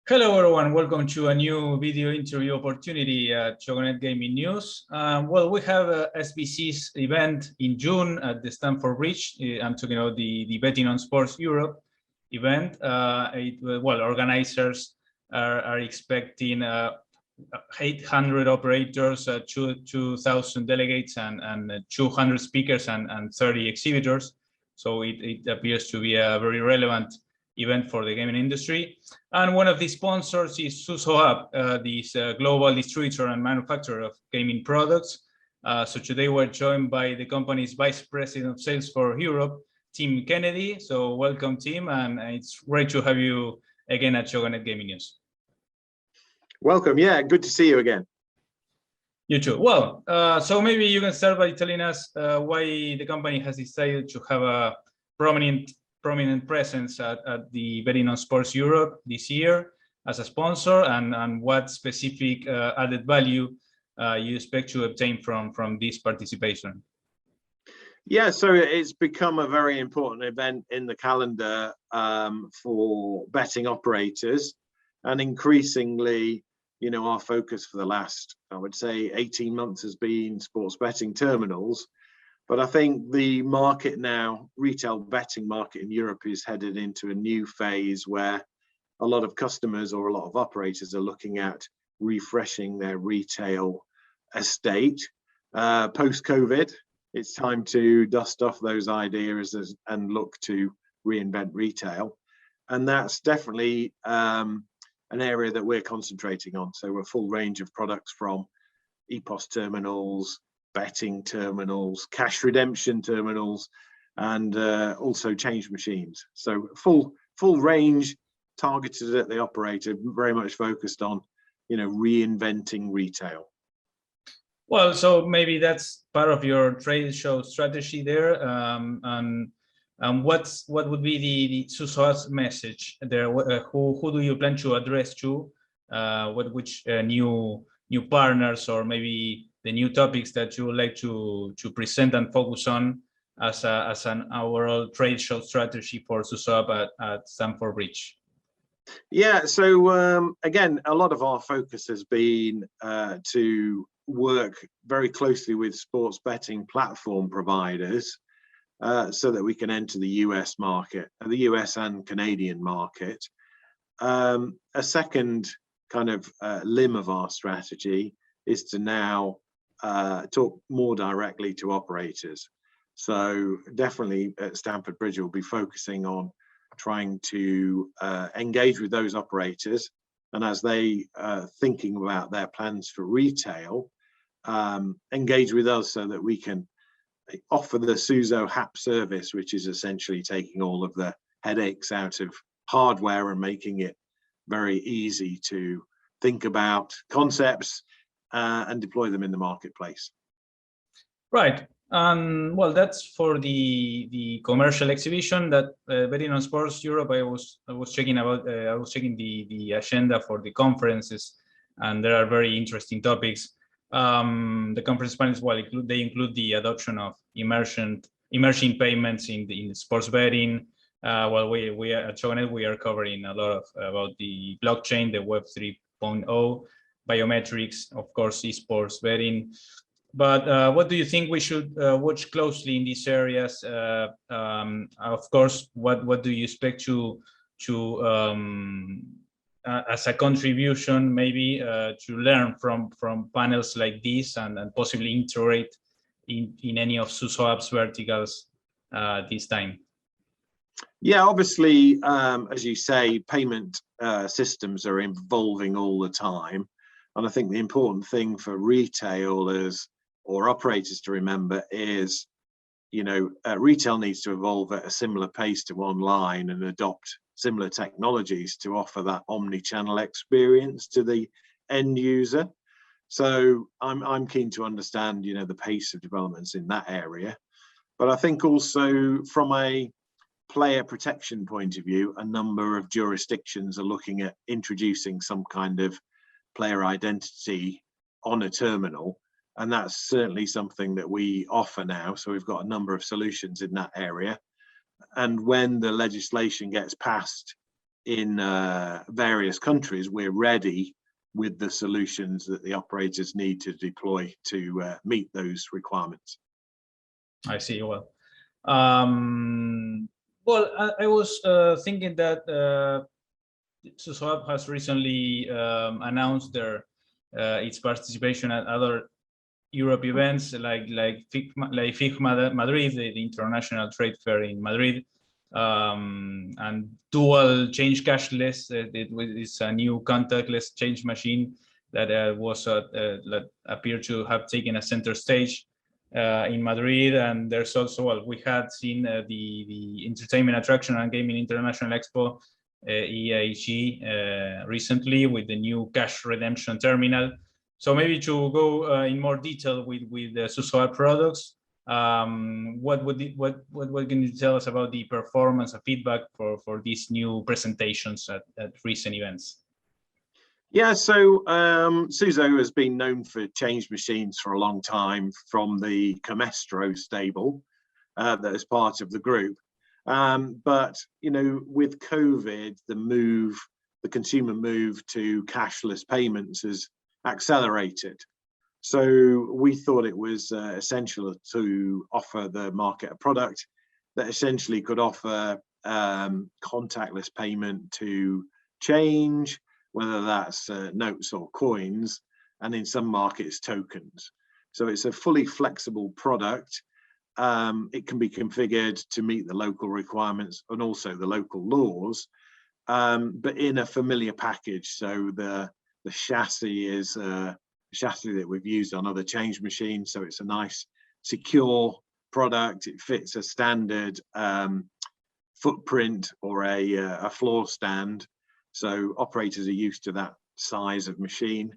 Hello everyone, welcome to a new video interview opportunity at Chogonet Gaming News. Well, we have a SBC's event in June at the Stamford Bridge. I'm talking about the Betting on Sports Europe event. Organizers are expecting 800 operators, 2,000 delegates, and 200 speakers and 30 exhibitors. So it appears to be a very relevant event for the gaming industry. And one of the sponsors is SUZOHAPP, this global distributor and manufacturer of gaming products. So today we're joined by the company's Vice President of Sales for Europe, Tim Kennedy. So welcome, Tim, and it's great to have you again at Chogonet Gaming News. Welcome, yeah, good to see you again. You too. Well, so maybe you can start by telling us why the company has decided to have a prominent presence at the Betting on Sports Europe this year as a sponsor, and what specific added value you expect to obtain from this participation. Yeah, so it's become a very important event in the calendar for betting operators, and increasingly, you know, our focus for the last, I would say, 18 months has been sports betting terminals. But I think the market now, retail betting market in Europe, is headed into a new phase where a lot of customers or a lot of operators are looking at refreshing their retail estate. Post-COVID, it's time to dust off those ideas and look to reinvent retail. And that's definitely an area that we're concentrating on. So a full range of products from EPOS terminals, betting terminals, cash redemption terminals, and also change machines. So full range targeted at the operator, very much focused on, you know, reinventing retail. Well, so maybe that's part of your trade show strategy there. And what would be the SUZOHAPP's message there? Who do you plan to address to? Which new partners, or maybe the new topics that you would like to present and focus on as an overall trade show strategy for SUZOHAPP at Stamford Bridge? Yeah, so again, a lot of our focus has been to work very closely with sports betting platform providers so that we can enter the US market, the US and Canadian market. A second kind of limb of our strategy is to now talk more directly to operators. So definitely at Stamford Bridge, we'll be focusing on trying to engage with those operators, and as they thinking about their plans for retail, engage with us so that we can offer the SUZOHAPP service, which is essentially taking all of the headaches out of hardware and making it very easy to think about concepts and deploy them in the marketplace. Right. Well, that's for the commercial exhibition that Betting on Sports Europe. I was checking the agenda for the conferences, and there are very interesting topics. The conference panels, well, they include the adoption of emerging payments in the sports betting. Well, we at Chogonet, we are covering a lot about the blockchain, the Web 3.0, biometrics, of course, esports betting. But what do you think we should watch closely in these areas? Of course, what do you expect to as a contribution, maybe to learn from panels like this, and possibly integrate in any of SUZOHAPP's verticals this time? Yeah, obviously, as you say, payment systems are evolving all the time. And I think the important thing for retailers or operators to remember is, you know, retail needs to evolve at a similar pace to online and adopt similar technologies to offer that omni-channel experience to the end user. So I'm keen to understand, you know, the pace of developments in that area. But I think also from a player protection point of view, a number of jurisdictions are looking at introducing some kind of player identity on a terminal. And that's certainly something that we offer now. So we've got a number of solutions in that area. And when the legislation gets passed in various countries, we're ready with the solutions that the operators need to deploy to meet those requirements. I see. Well, I was thinking that SUZOHAPP has recently announced its participation at other Europe events like FIGMA Madrid, the International Trade Fair in Madrid, and dual change cashless. It's a new contactless change machine that that appeared to have taken a center stage in Madrid. And there's also, we had seen the Entertainment Attraction and Gaming International Expo, EIG, recently with the new cash redemption terminal. So maybe to go in more detail with the SUZOHAPP products, what can you tell us about the performance and feedback for these new presentations at recent events? Yeah, so Suzo has been known for change machines for a long time from the Comestro stable that is part of the group. But you know, with COVID, the consumer move to cashless payments has accelerated. So we thought it was essential to offer the market a product that essentially could offer contactless payment to change, whether that's notes or coins, and in some markets tokens. So it's a fully flexible product. It can be configured to meet the local requirements and also the local laws, but in a familiar package. So the chassis is a chassis that we've used on other change machines. So it's a nice, secure product. It fits a standard footprint or a floor stand. So operators are used to that size of machine,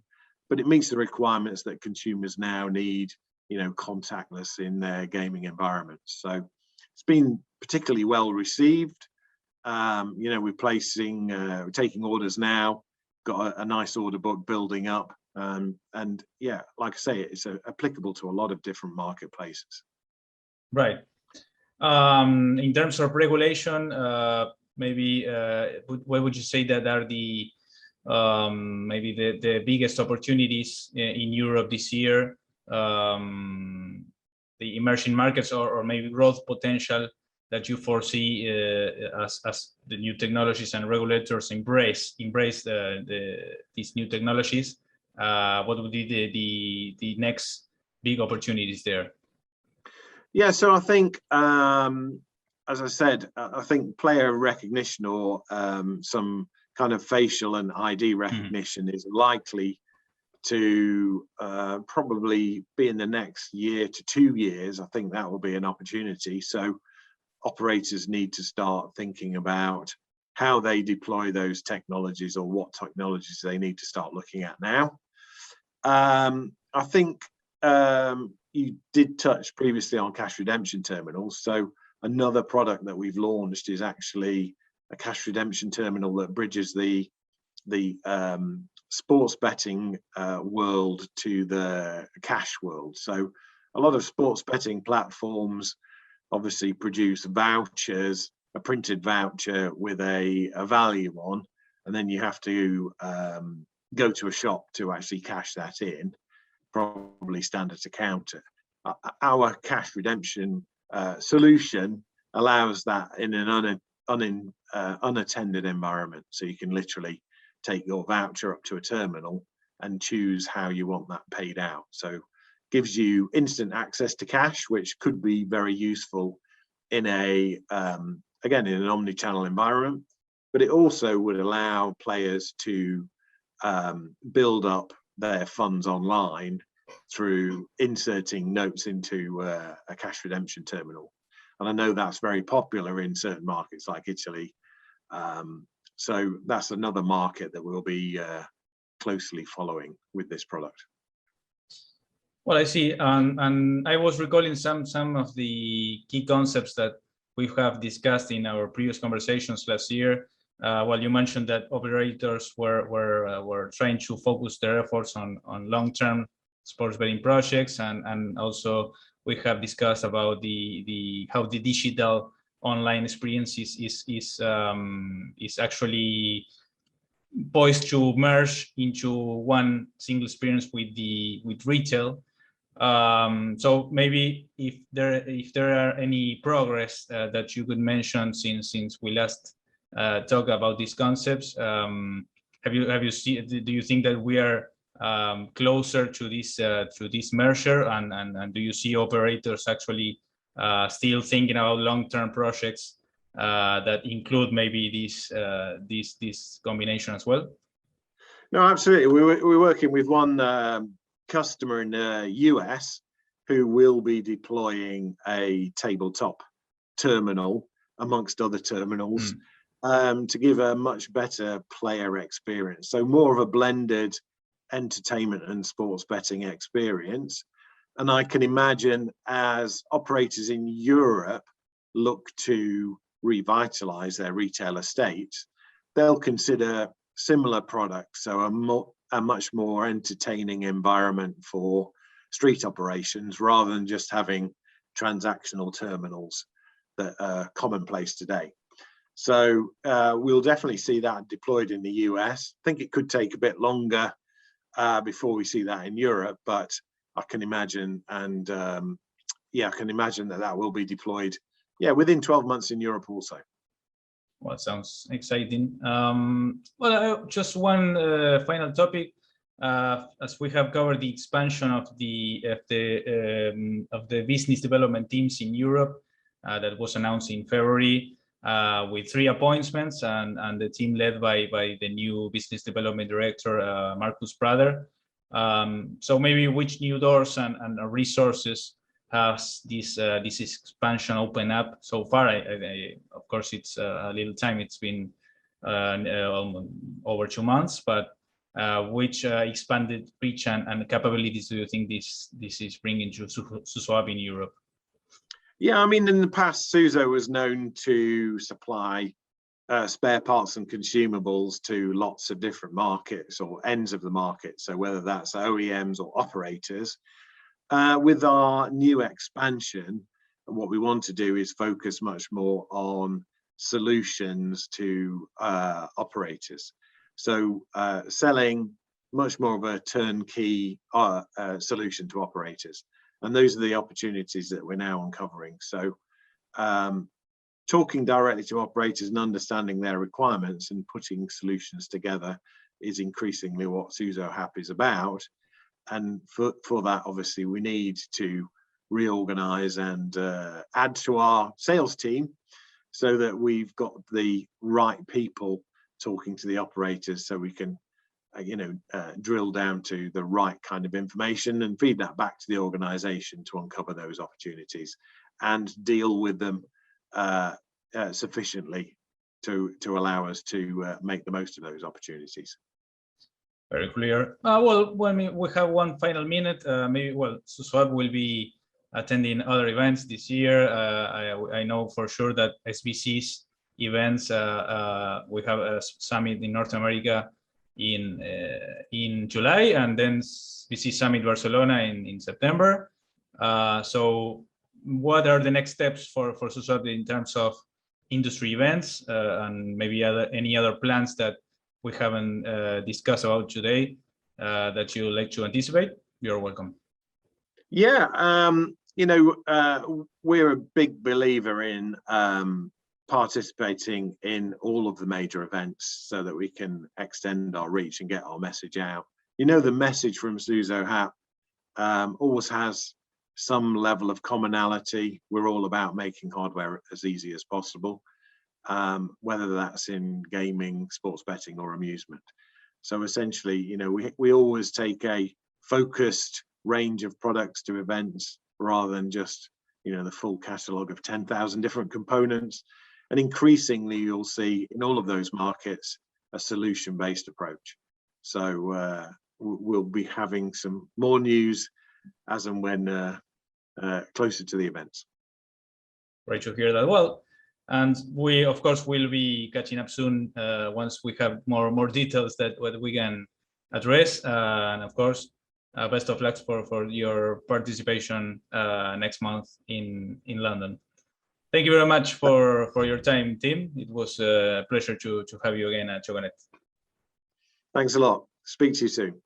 but it meets the requirements that consumers now need, you know, contactless in their gaming environments. So it's been particularly well received. You know, we're taking orders now, got a nice order book building up. And yeah, like I say, it's applicable to a lot of different marketplaces. Right. In terms of regulation, maybe what would you say that are the maybe the biggest opportunities in Europe this year, the emerging markets, or maybe growth potential that you foresee as the new technologies and regulators embrace these new technologies? What would be the next big opportunities there? Yeah, so I think, as I said, I think player recognition or some kind of facial and ID recognition is likely to probably be in the next year to 2 years. I think that will be an opportunity. So operators need to start thinking about how they deploy those technologies or what technologies they need to start looking at now. I think you did touch previously on cash redemption terminals. So another product that we've launched is actually a cash redemption terminal that bridges the sports betting world to the cash world. So a lot of sports betting platforms obviously produce vouchers, a printed voucher with a value on, and then you have to go to a shop to actually cash that in, probably stand at a counter. Our cash redemption solution allows that in an unattended environment. So you can literally take your voucher up to a terminal and choose how you want that paid out. So gives you instant access to cash, which could be very useful in again, in an omni-channel environment, but it also would allow players to build up their funds online through inserting notes into a cash redemption terminal. And I know that's very popular in certain markets like Italy. So that's another market that we'll be closely following with this product. Well, I see, and I was recalling some of the key concepts that we have discussed in our previous conversations last year. Well, you mentioned that operators were trying to focus their efforts on long-term sports betting projects, and also we have discussed about how the digital online experience is actually poised to merge into one single experience with retail. So maybe if there are any progress that you could mention since we last talked about these concepts, have you seen? Do you think that we are closer to this merger, and do you see operators actually still thinking about long-term projects that include maybe this combination as well? No, absolutely. We're working with one customer in the US who will be deploying a tabletop terminal amongst other terminals to give a much better player experience. So more of a blended entertainment and sports betting experience. And I can imagine as operators in Europe look to revitalize their retail estates, they'll consider similar products, so a much more entertaining environment for street operations rather than just having transactional terminals that are commonplace today. So we'll definitely see that deployed in the US. I think it could take a bit longer before we see that in Europe, but I can imagine, and I can imagine that will be deployed, within 12 months in Europe also. Well, it sounds exciting. Just one final topic. As we have covered the expansion of the business development teams in Europe, that was announced in February, with 3 appointments, and the team led by the new business development director, Marcus Prader. So maybe which new doors and resources has this expansion opened up so far? Of course, it's a little time. It's been over 2 months, but which expanded reach and capabilities do you think this is bringing to SUZOHAPP in Europe? Yeah, I mean, in the past, Suzo was known to supply spare parts and consumables to lots of different markets or ends of the market. So whether that's OEMs or operators. With our new expansion, what we want to do is focus much more on solutions to operators. So selling much more of a turnkey solution to operators. And those are the opportunities that we're now uncovering. So talking directly to operators and understanding their requirements and putting solutions together is increasingly what SUZOHAPP is about. And for that, obviously, we need to reorganize and add to our sales team so that we've got the right people talking to the operators, so we can, drill down to the right kind of information and feed that back to the organization to uncover those opportunities and deal with them sufficiently to allow us to make the most of those opportunities. Very clear. We have 1 final minute. SUZOHAPP will be attending other events this year. I know for sure that SBC's events, we have a summit in North America in July, and then SBC Summit Barcelona in September. So what are the next steps for SUZOHAPP in terms of industry events, and maybe any other plans that we haven't discussed about today that you would like to anticipate? You're welcome. Yeah, we're a big believer in participating in all of the major events so that we can extend our reach and get our message out. The message from SUZOHAPP always has some level of commonality. We're all about making hardware as easy as possible, whether that's in gaming, sports betting, or amusement. So essentially, we always take a focused range of products to events rather than just, the full catalog of 10,000 different components. And increasingly, you'll see in all of those markets a solution-based approach. So we'll be having some more news as and when closer to the events. Great to hear that. Well, and we, of course, will be catching up soon once we have more details that what we can address. And of course, best of luck for your participation next month in London. Thank Thank you very much for your time, Tim. It was a pleasure to have you again at Choconet. Thanks a lot. Speak to you soon.